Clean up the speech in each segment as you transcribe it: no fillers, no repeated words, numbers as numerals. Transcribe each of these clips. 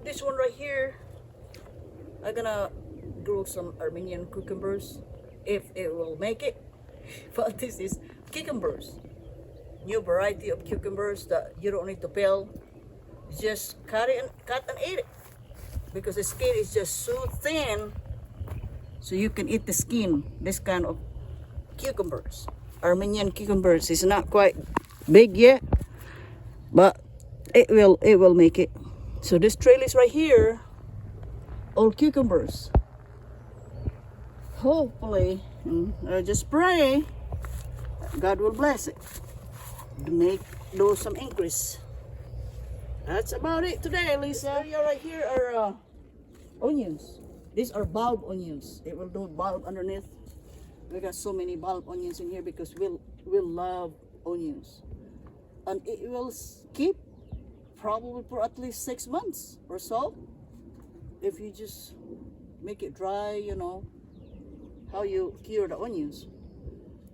This one right here, I'm gonna grow some Armenian cucumbers if it will make it. But this is cucumbers, new variety of cucumbers that you don't need to peel. Just cut and eat it because the skin is just so thin, so you can eat the skin. This kind of cucumbers, Armenian cucumbers, is not quite big yet, but it will make it. So this trail is right here, all cucumbers. Hopefully, I just pray God will bless it to make those some increase. That's about it today, Lisa. Right here are onions. These are bulb onions. It will do bulb underneath. We got so many bulb onions in here because we'll love onions, and it will keep probably for at least 6 months or so if you just make it dry. You know how you cure the onions.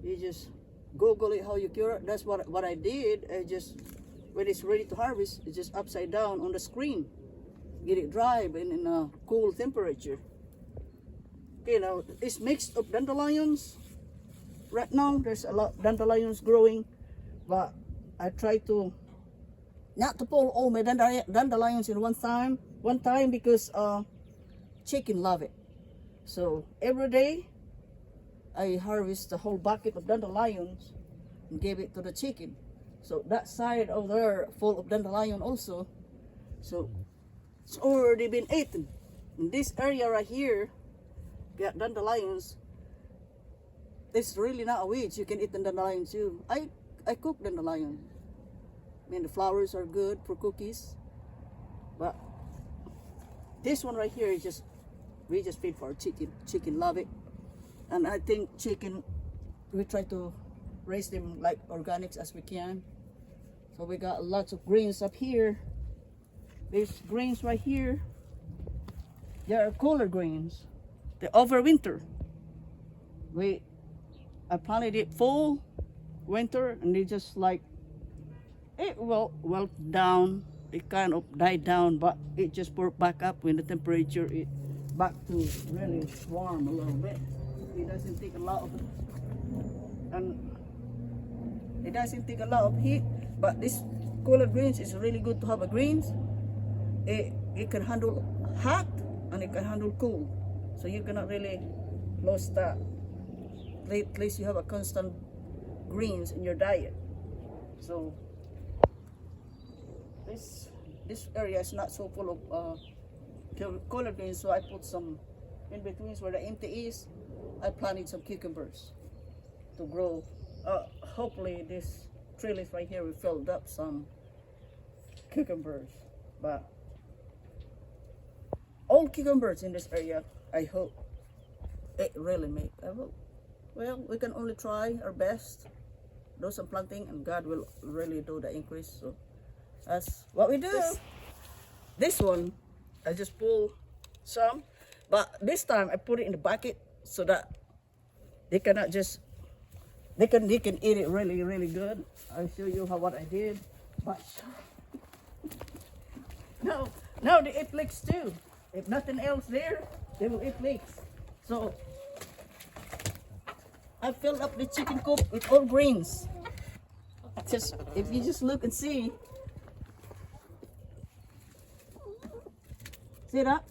You just Google it how you cure it. That's what I did. I just, when it's ready to harvest, it's just upside down on the screen, get it dry but in a cool temperature. Okay, now it's mixed of dandelions. Right now there's a lot of dandelions growing, but I try to not to pull all my dandelions in one time because chicken love it. So every day I harvest the whole bucket of dandelions and give it to the chicken. So that side over there full of dandelion also. So it's already been eaten. In this area right here, got dandelions. It's really not a weed. You can eat the dandelion too. I cook dandelion. I mean, the flowers are good for cookies, but this one right here is just, we just feed for our chicken. Chicken love it, and I think chicken, we try to raise them like organics as we can. So we got lots of greens up here. These greens right here, they are cooler greens. They overwinter. I planted it fall, winter, and they just like, it will wilt down. It kind of died down, but it just brought back up when the temperature is back to really warm a little bit. It doesn't take a lot of, and it doesn't take a lot of heat. But this cooler greens is really good to have a greens. It can handle hot and it can handle cool, so you cannot really lose that. At least you have a constant greens in your diet. So this area is not so full of cooler greens, so I put some in between where the empty is. I planted some cucumbers to grow. Hopefully this trellis right here will fill up some cucumbers, but all cucumbers in this area, I hope it really make. I hope. Well, we can only try our best, do some planting, and God will really do the increase. So that's what we do. This one, I just pull some, but this time I put it in the bucket so that they cannot just, they can eat it really, really good. I'll show you what I did. But no, they eat leeks too. If nothing else there, they will eat leeks. So I filled up the chicken coop with all greens. Just if you just look and see that?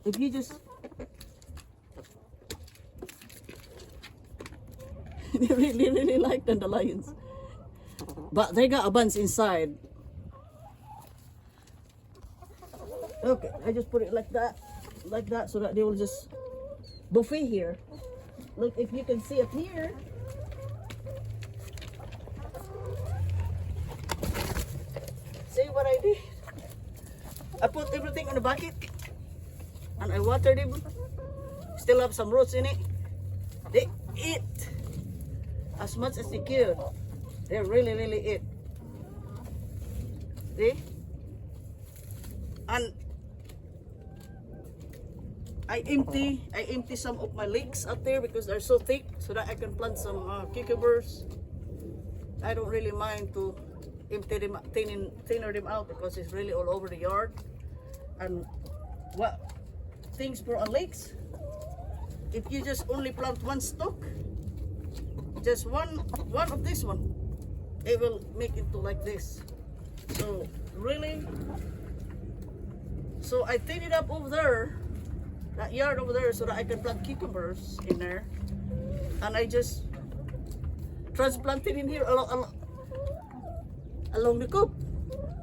If you just they really like dandelions, but they got a bunch inside. Okay, I just put it like that, so that they will just buffet here. Look, if you can see up here, see what I did. I put everything on the bucket and I watered them. Still have some roots in it. They eat as much as they could. They really eat. See? And I empty some of my leeks out there because they're so thick, so that I can plant some cucumbers. I don't really mind to empty them, thinner them out because it's really all over the yard. And what things for a leeks? If you just only plant one stalk, just one of this one, it will make into like this. So really, so I thin it up over there, that yard over there, so that I can plant cucumbers in there, and I just transplant it in here along the coop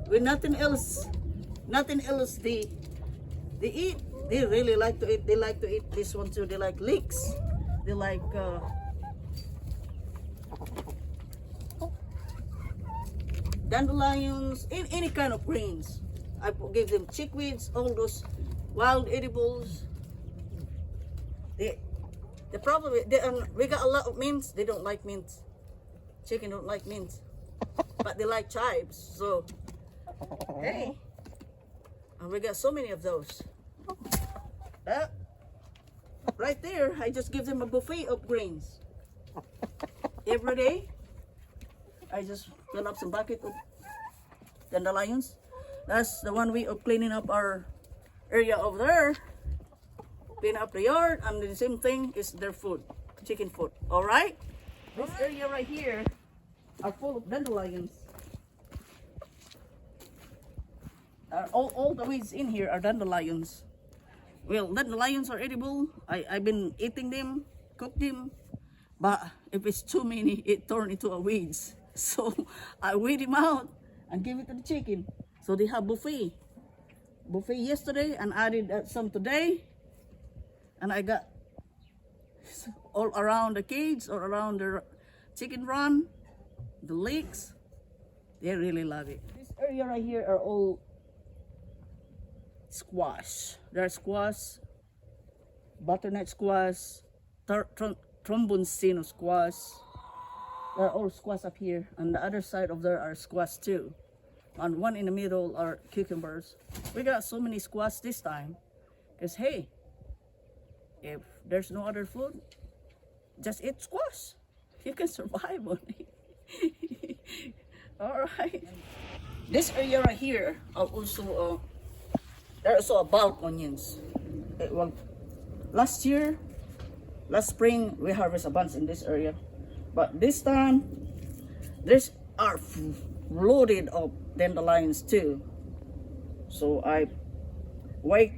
with nothing else. They eat. They really like to eat. They like to eat this one too. They like leeks. They like dandelions, any kind of greens. I give them chickweeds, all those wild edibles. The problem is we got a lot of mints. They don't like mints. Chicken don't like mints, but they like chives. So hey, and we got so many of those. That right there, I just give them a buffet of greens every day. I just fill up some bucket of dandelions. That's the one way of cleaning up our area over there. Clean up the yard, and the same thing is their food, chicken food. All right. This area right here are full of dandelions. All the weeds in here are dandelions. Well, dandelions are edible. I've been eating them, cook them, but if it's too many, it turns into a weeds. So I weed them out and give it to the chicken. So they have buffet yesterday, and added some today. And I got all around the cage, all around the chicken run, the leeks. They really love it. This area right here are all squash. There are squash, butternut squash, tromboncino squash. There are all squash up here. On the other side of there are squash too. And one in the middle are cucumbers. We got so many squash this time. Because hey, if there's no other food, just eat squash. You can survive on it. All right. This area right here are also there are also bulb onions. Well, last spring we harvest a bunch in this area, but this time there's are loaded of dandelions too. So I wait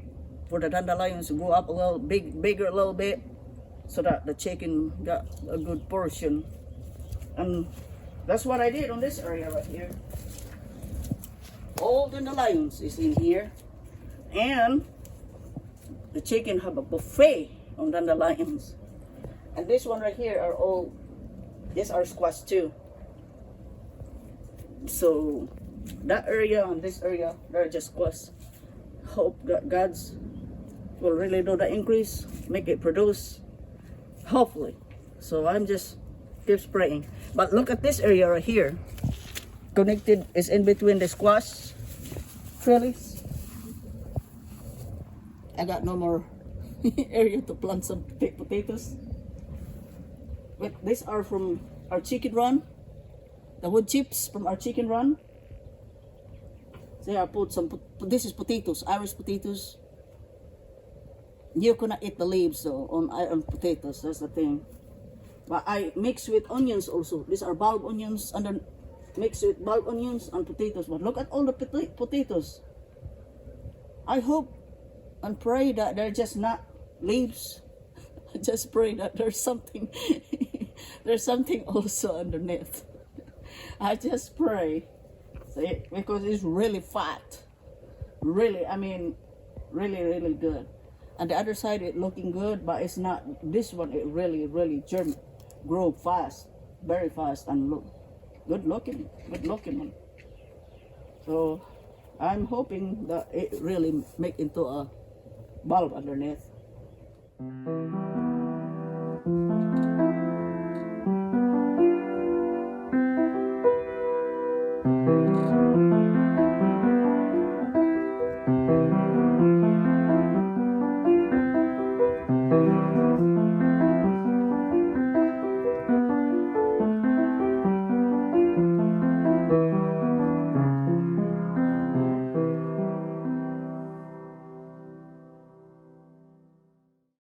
for the dandelions to go up a little bigger a little bit, so that the chicken got a good portion. And that's what I did on this area right here. All dandelions is in here, and the chicken have a buffet on dandelions. And this one right here are all, these are squash too. So that area and this area, they're just squash. Hope that God's will really do the increase, make it produce, hopefully. So I'm just keep spraying. But look at this area right here. Connected is in between the squash trellis. I got no more area to plant some potatoes. But these are from our chicken run. The wood chips from our chicken run. So I put some, this is potatoes, Irish potatoes. You cannot eat the leaves though on potatoes, that's the thing. But I mix with onions also. These are bulb onions, and then mix with bulb onions and potatoes. But look at all the potatoes. I hope and pray that they're just not leaves. I just pray that there's something there's something also underneath. I just pray. See, because it's really fat. Really, I mean, really good. And the other side it looking good, but it's not. This one it really grow fast, very fast, and look good looking one. So I'm hoping that it really make into a bulb underneath.